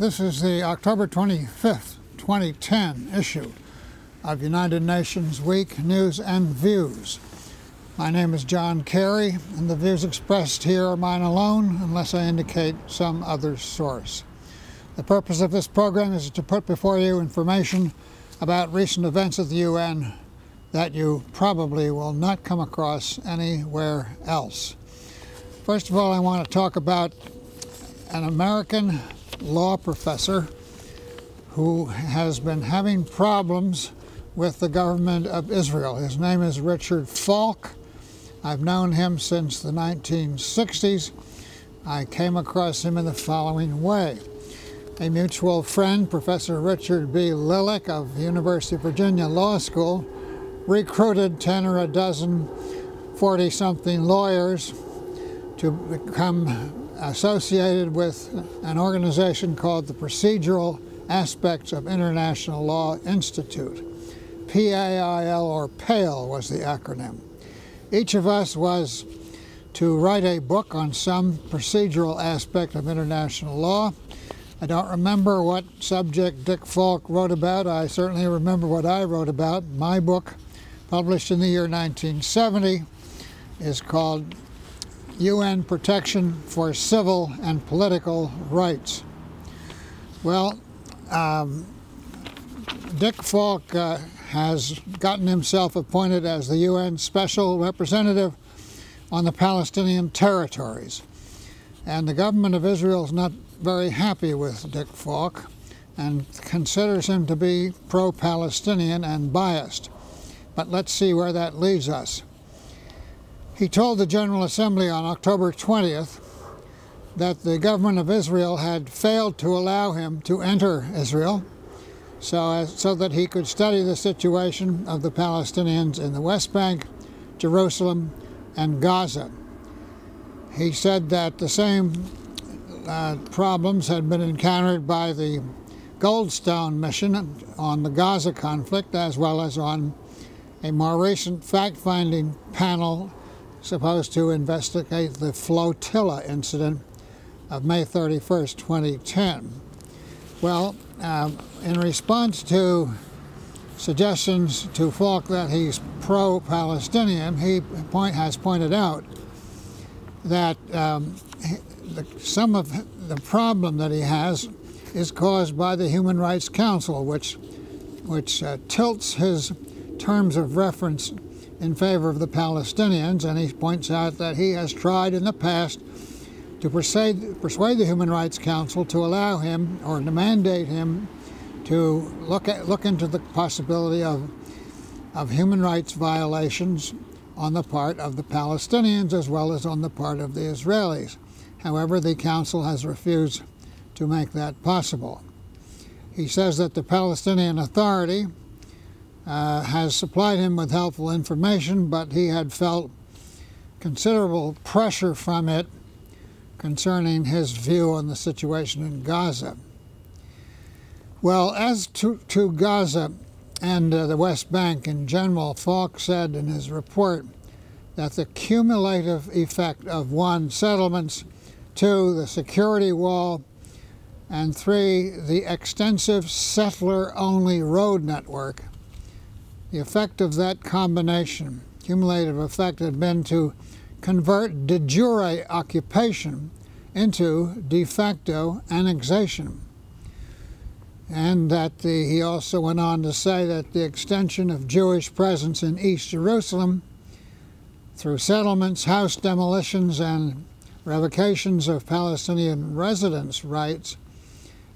This is the October 25th, 2010 issue of United Nations Week News and Views. My name is John Kerry, and the views expressed here are mine alone unless I indicate some other source. The purpose of this program is to put before you information about recent events at the UN that you probably will not come across anywhere else. First of all, I want to talk about an American law professor who has been having problems with the government of Israel. His name is Richard Falk. I've known him since the 1960s. I came across him in the following way. A mutual friend, Professor Richard B. Lillick of the University of Virginia Law School, recruited 10 or a dozen 40-something lawyers to become associated with an organization called the Procedural Aspects of International Law Institute. PAIL, or PAIL, was the acronym. Each of us was to write a book on some procedural aspect of international law. I don't remember what subject Dick Falk wrote about. I certainly remember what I wrote about. My book, published in the year 1970, is called UN Protection for Civil and Political Rights. Well, Dick Falk has gotten himself appointed as the UN Special Representative on the Palestinian territories. And the government of Israel is not very happy with Dick Falk and considers him to be pro-Palestinian and biased. But let's see where that leaves us. He told the General Assembly on October 20th that the government of Israel had failed to allow him to enter Israel so that he could study the situation of the Palestinians in the West Bank, Jerusalem, and Gaza. He said that the same problems had been encountered by the Goldstone mission on the Gaza conflict, as well as on a more recent fact-finding panel supposed to investigate the flotilla incident of May 31st, 2010. Well, in response to suggestions to Falk that he's pro-Palestinian, he has pointed out that some of the problem that he has is caused by the Human Rights Council, which tilts his terms of reference in favor of the Palestinians, and he points out that he has tried in the past to persuade the Human Rights Council to allow him, or to mandate him, to look into the possibility of human rights violations on the part of the Palestinians as well as on the part of the Israelis. However, the Council has refused to make that possible. He says that the Palestinian Authority has supplied him with helpful information, but he had felt considerable pressure from it concerning his view on the situation in Gaza. Well, as to Gaza and the West Bank in general, Falk said in his report that the cumulative effect of 1, settlements, 2, the security wall, and 3, the extensive settler-only road network, the effect of that combination, cumulative effect, had been to convert de jure occupation into de facto annexation. And that he also went on to say that the extension of Jewish presence in East Jerusalem through settlements, house demolitions, and revocations of Palestinian residents' rights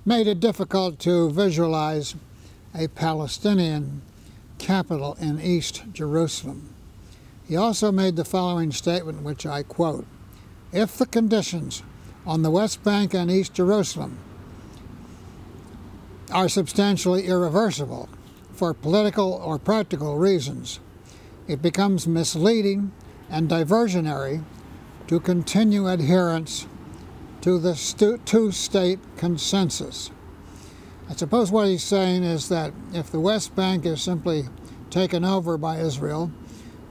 made it difficult to visualize a Palestinian capital in East Jerusalem. He also made the following statement, which I quote: "If the conditions on the West Bank and East Jerusalem are substantially irreversible for political or practical reasons, it becomes misleading and diversionary to continue adherence to the two-state consensus." I suppose what he's saying is that if the West Bank is simply taken over by Israel,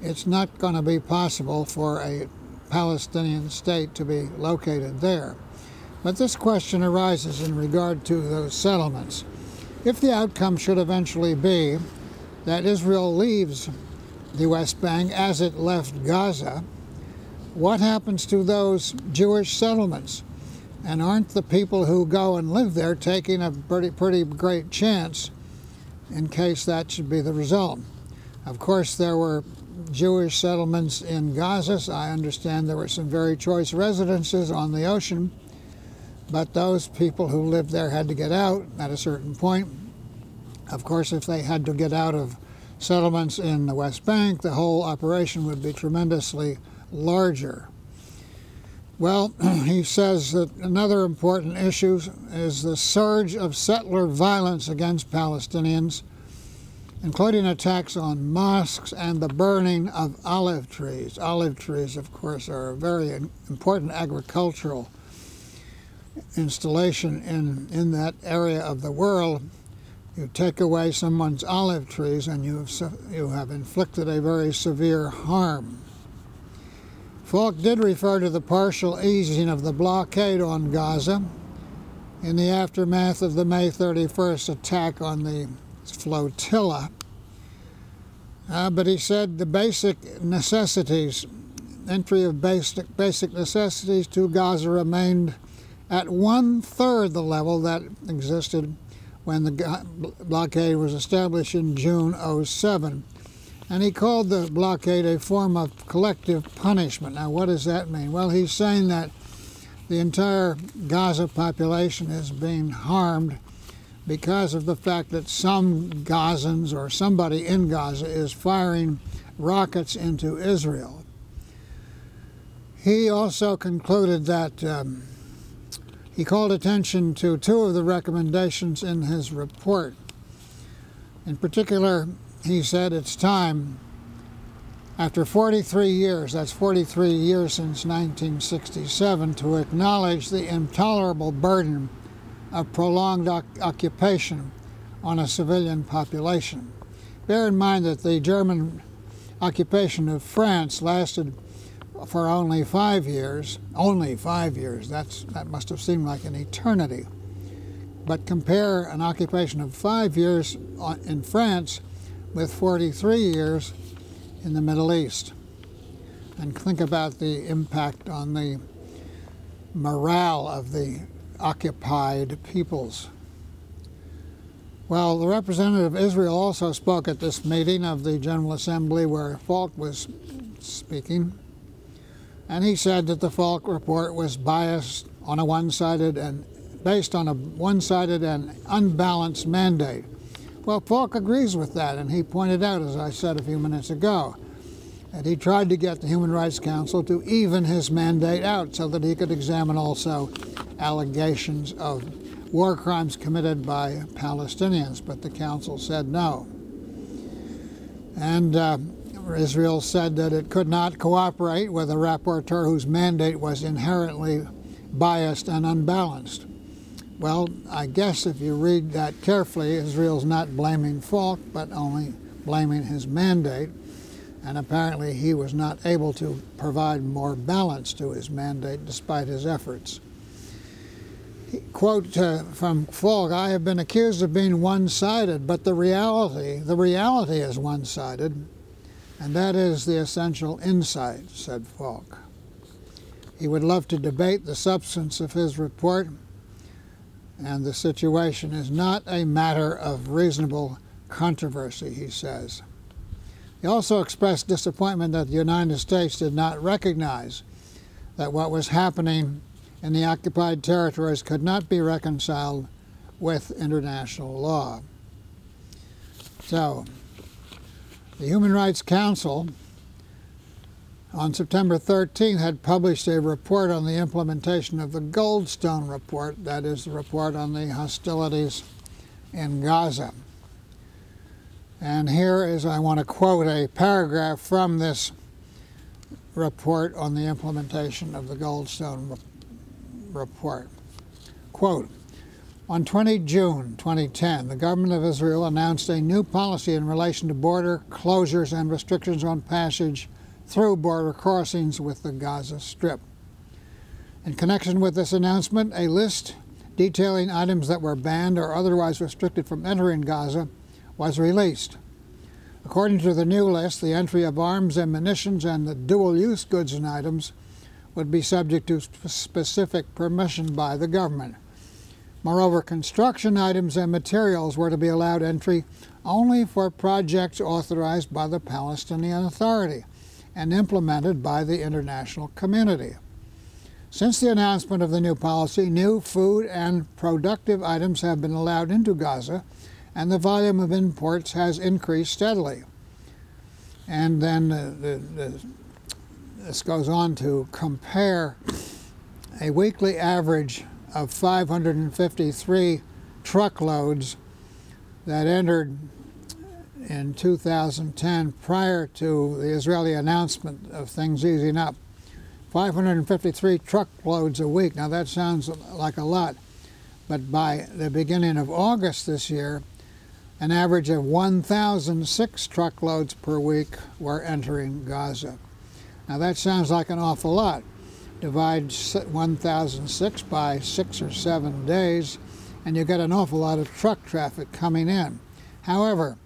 it's not going to be possible for a Palestinian state to be located there. But this question arises in regard to those settlements. If the outcome should eventually be that Israel leaves the West Bank as it left Gaza, what happens to those Jewish settlements? And aren't the people who go and live there taking a pretty great chance in case that should be the result? Of course, there were Jewish settlements in Gaza. I understand there were some very choice residences on the ocean, but those people who lived there had to get out at a certain point. Of course, if they had to get out of settlements in the West Bank, the whole operation would be tremendously larger. Well, he says that another important issue is the surge of settler violence against Palestinians, including attacks on mosques and the burning of olive trees. Olive trees, of course, are a very important agricultural installation in that area of the world. You take away someone's olive trees and you have inflicted a very severe harm. Falk did refer to the partial easing of the blockade on Gaza in the aftermath of the May 31st attack on the flotilla. But he said the basic necessities, entry of basic necessities to Gaza remained at 1/3 the level that existed when the blockade was established in June '07. And he called the blockade a form of collective punishment. Now, what does that mean? Well, he's saying that the entire Gaza population is being harmed because of the fact that some Gazans or somebody in Gaza is firing rockets into Israel. He also concluded that he called attention to two of the recommendations in his report. In particular, he said it's time, after 43 years, that's 43 years since 1967, to acknowledge the intolerable burden of prolonged occupation on a civilian population. Bear in mind that the German occupation of France lasted for only 5 years. Only 5 years. That must have seemed like an eternity. But compare an occupation of 5 years in France with 43 years in the Middle East. And think about the impact on the morale of the occupied peoples. Well, the representative of Israel also spoke at this meeting of the General Assembly where Falk was speaking. And he said that the Falk report was biased on a one-sided and based on a one-sided and unbalanced mandate. Well, Falk agrees with that, and he pointed out, as I said a few minutes ago, that he tried to get the Human Rights Council to even his mandate out so that he could examine also allegations of war crimes committed by Palestinians, but the council said no. And Israel said that it could not cooperate with a rapporteur whose mandate was inherently biased and unbalanced. Well, I guess if you read that carefully, Israel's not blaming Falk, but only blaming his mandate. And apparently he was not able to provide more balance to his mandate despite his efforts. Quote from Falk, "I have been accused of being one-sided, but the reality is one-sided, and that is the essential insight," said Falk. He would love to debate the substance of his report, and the situation is not a matter of reasonable controversy, he says. He also expressed disappointment that the United States did not recognize that what was happening in the occupied territories could not be reconciled with international law. So, the Human Rights Council on September 13th had published a report on the implementation of the Goldstone Report, that is the report on the hostilities in Gaza. And here is, I want to quote a paragraph from this report on the implementation of the Goldstone Report. Quote, "On 20 June 2010, the government of Israel announced a new policy in relation to border closures and restrictions on passage through border crossings with the Gaza Strip. In connection with this announcement, a list detailing items that were banned or otherwise restricted from entering Gaza was released. According to the new list, the entry of arms and munitions and the dual-use goods and items would be subject to specific permission by the government. Moreover, construction items and materials were to be allowed entry only for projects authorized by the Palestinian Authority and implemented by the international community. Since the announcement of the new policy, new food and productive items have been allowed into Gaza, and the volume of imports has increased steadily. And then this goes on to compare a weekly average of 553 truckloads that entered in 2010 prior to the Israeli announcement of things easing up. 553 truckloads a week. Now that sounds like a lot, but by the beginning of August this year, an average of 1,006 truckloads per week were entering Gaza. Now that sounds like an awful lot. Divide 1,006 by 6 or 7 days, and you get an awful lot of truck traffic coming in. However,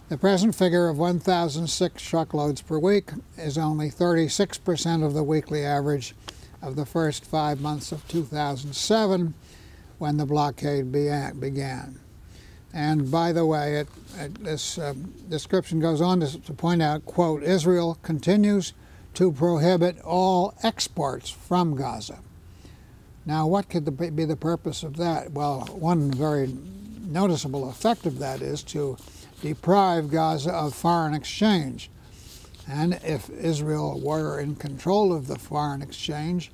the present figure of 1,006 truckloads per week is only 36% of the weekly average of the first 5 months of 2007, when the blockade began. And by the way, this description goes on to point out, quote, Israel continues to prohibit all exports from Gaza. Now, what could be the purpose of that? Well, one very noticeable effect of that is to deprive Gaza of foreign exchange. And if Israel were in control of the foreign exchange,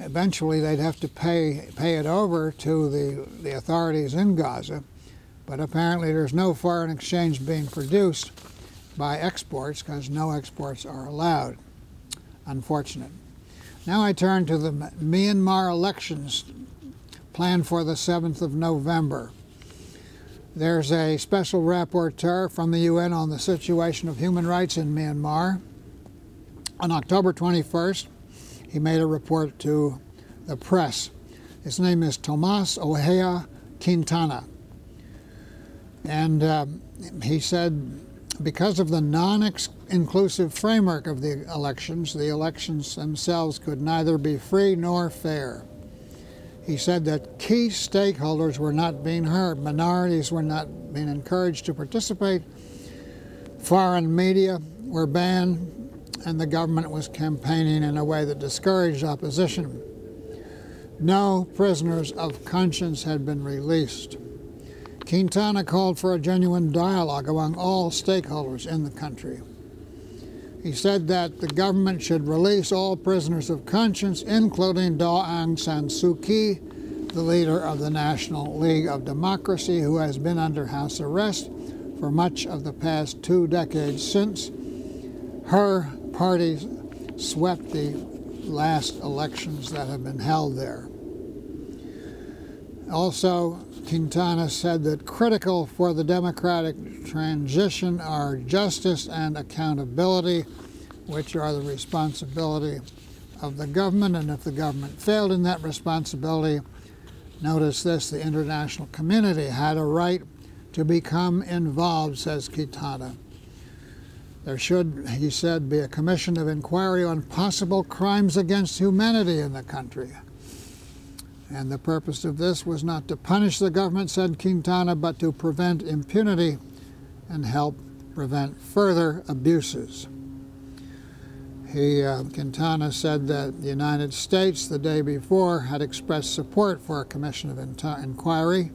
eventually they'd have to pay it over to the authorities in Gaza. But apparently there's no foreign exchange being produced by exports because no exports are allowed. Unfortunate. Now I turn to the Myanmar elections planned for the 7th of November. There's a special rapporteur from the UN on the situation of human rights in Myanmar. On October 21st, he made a report to the press. His name is Tomas Ohea Quintana. And he said, because of the non-inclusive framework of the elections themselves could neither be free nor fair. He said that key stakeholders were not being heard, minorities were not being encouraged to participate, foreign media were banned, and the government was campaigning in a way that discouraged opposition. No prisoners of conscience had been released. Quintana called for a genuine dialogue among all stakeholders in the country. He said that the government should release all prisoners of conscience, including Daw Aung San Suu Kyi, the leader of the National League of Democracy, who has been under house arrest for much of the past 2 decades since her party swept the last elections that have been held there. Also, Quintana said that critical for the democratic transition are justice and accountability, which are the responsibility of the government, and if the government failed in that responsibility, notice this, the international community had a right to become involved, says Quintana. There should, he said, be a commission of inquiry on possible crimes against humanity in the country. And the purpose of this was not to punish the government, said Quintana, but to prevent impunity and help prevent further abuses. Quintana said that the United States, the day before, had expressed support for a commission of inquiry.